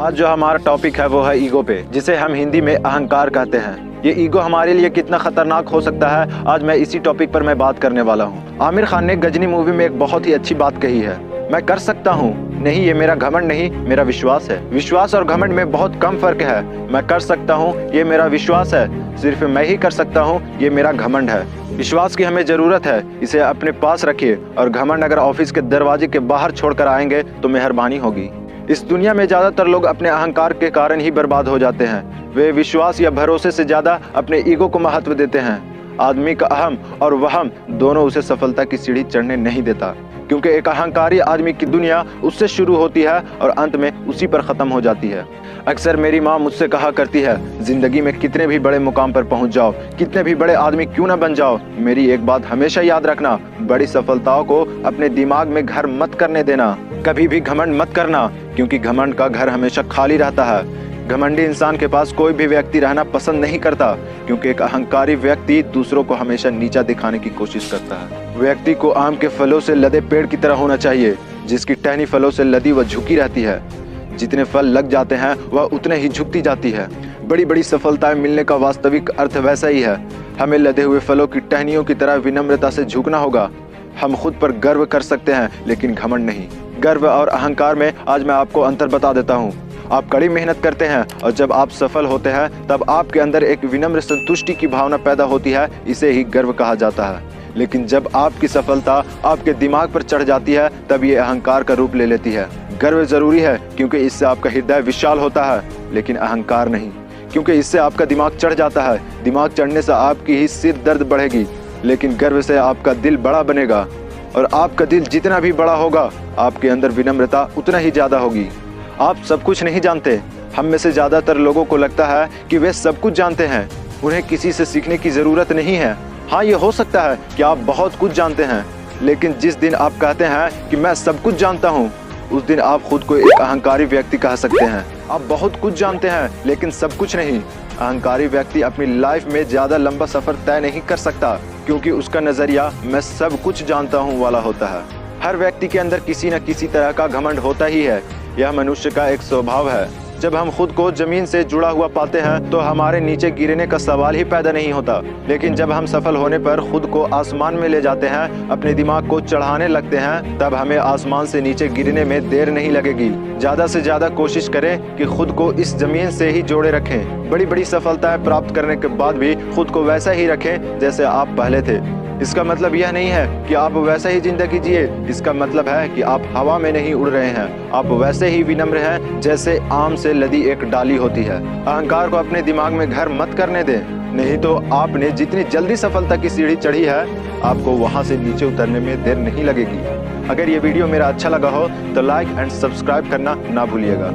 आज जो हमारा टॉपिक है वो है ईगो पे, जिसे हम हिंदी में अहंकार कहते हैं। ये ईगो हमारे लिए कितना खतरनाक हो सकता है, आज मैं इसी टॉपिक पर मैं बात करने वाला हूँ। आमिर खान ने गजनी मूवी में एक बहुत ही अच्छी बात कही है, मैं कर सकता हूँ, नहीं ये मेरा घमंड नहीं, मेरा विश्वास है। विश्वास और घमंड में बहुत कम फर्क है। मैं कर सकता हूँ, ये मेरा विश्वास है, सिर्फ मैं ही कर सकता हूँ, ये मेरा घमंड है। विश्वास की हमें जरूरत है, इसे अपने पास रखिए। और घमंड अगर ऑफिस के दरवाजे के बाहर छोड़कर आएंगे तो मेहरबानी होगी। इस दुनिया में ज्यादातर लोग अपने अहंकार के कारण ही बर्बाद हो जाते हैं। वे विश्वास या भरोसे से ज्यादा अपने ईगो को महत्व देते हैं। आदमी का अहम और वहम दोनों उसे सफलता की सीढ़ी चढ़ने नहीं देता, क्योंकि एक अहंकारी आदमी की दुनिया उससे शुरू होती है और अंत में उसी पर खत्म हो जाती है। अक्सर मेरी माँ मुझसे कहा करती है, जिंदगी में कितने भी बड़े मुकाम पर पहुंच जाओ, कितने भी बड़े आदमी क्यों न बन जाओ, मेरी एक बात हमेशा याद रखना, बड़ी सफलताओं को अपने दिमाग में घर मत करने देना। कभी भी घमंड मत करना, क्योंकि घमंड का घर हमेशा खाली रहता है। घमंडी इंसान के पास कोई भी व्यक्ति रहना पसंद नहीं करता, क्योंकि एक अहंकारी व्यक्ति दूसरों को हमेशा नीचा दिखाने की कोशिश करता है। व्यक्ति को आम के फलों से लदे पेड़ की तरह होना चाहिए, जिसकी टहनी फलों से लदी व झुकी रहती है। जितने फल लग जाते हैं वह उतने ही झुकती जाती है। बड़ी बड़ी सफलताएं मिलने का वास्तविक अर्थ वैसा ही है। हमें लदे हुए फलों की टहनियों की तरह विनम्रता से झुकना होगा। हम खुद पर गर्व कर सकते हैं, लेकिन घमंड नहीं। गर्व और अहंकार में आज मैं आपको अंतर बता देता हूँ। आप कड़ी मेहनत करते हैं और जब आप सफल होते हैं तब आपके अंदर एक विनम्र संतुष्टि की भावना पैदा होती है, इसे ही गर्व कहा जाता है। लेकिन जब आपकी सफलता आपके दिमाग पर चढ़ जाती है तब ये अहंकार का रूप ले लेती है। गर्व जरूरी है क्योंकि इससे आपका हृदय विशाल होता है, लेकिन अहंकार नहीं, क्योंकि इससे आपका दिमाग चढ़ जाता है। दिमाग चढ़ने से आपकी ही सिर दर्द बढ़ेगी, लेकिन गर्व से आपका दिल बड़ा बनेगा। और आपका दिल जितना भी बड़ा होगा, आपके अंदर विनम्रता उतना ही ज्यादा होगी। आप सब कुछ नहीं जानते। हम में से ज्यादातर लोगों को लगता है कि वे सब कुछ जानते हैं, उन्हें किसी से सीखने की जरूरत नहीं है। हाँ, ये हो सकता है कि आप बहुत कुछ जानते हैं, लेकिन जिस दिन आप कहते हैं कि मैं सब कुछ जानता हूँ, उस दिन आप खुद को एक अहंकारी व्यक्ति कह सकते हैं। आप बहुत कुछ जानते हैं लेकिन सब कुछ नहीं। अहंकारी व्यक्ति अपनी लाइफ में ज्यादा लंबा सफर तय नहीं कर सकता, क्योंकि उसका नजरिया मैं सब कुछ जानता हूँ वाला होता है। हर व्यक्ति के अंदर किसी न किसी तरह का घमंड होता ही है। यह मनुष्य का एक स्वभाव है। जब हम खुद को जमीन से जुड़ा हुआ पाते हैं तो हमारे नीचे गिरने का सवाल ही पैदा नहीं होता। लेकिन जब हम सफल होने पर खुद को आसमान में ले जाते हैं, अपने दिमाग को चढ़ाने लगते हैं, तब हमें आसमान से नीचे गिरने में देर नहीं लगेगी। ज्यादा से ज्यादा कोशिश करें कि खुद को इस जमीन से ही जोड़े रखें। बड़ी बड़ी सफलताएं प्राप्त करने के बाद भी खुद को वैसा ही रखें जैसे आप पहले थे। इसका मतलब यह नहीं है कि आप वैसा ही जिंदगी जिए, इसका मतलब है कि आप हवा में नहीं उड़ रहे हैं। आप वैसे ही विनम्र हैं जैसे आम से लदी एक डाली होती है। अहंकार को अपने दिमाग में घर मत करने दें, नहीं तो आपने जितनी जल्दी सफलता की सीढ़ी चढ़ी है, आपको वहां से नीचे उतरने में देर नहीं लगेगी। अगर ये वीडियो मेरा अच्छा लगा हो तो लाइक एंड सब्सक्राइब करना ना भूलिएगा।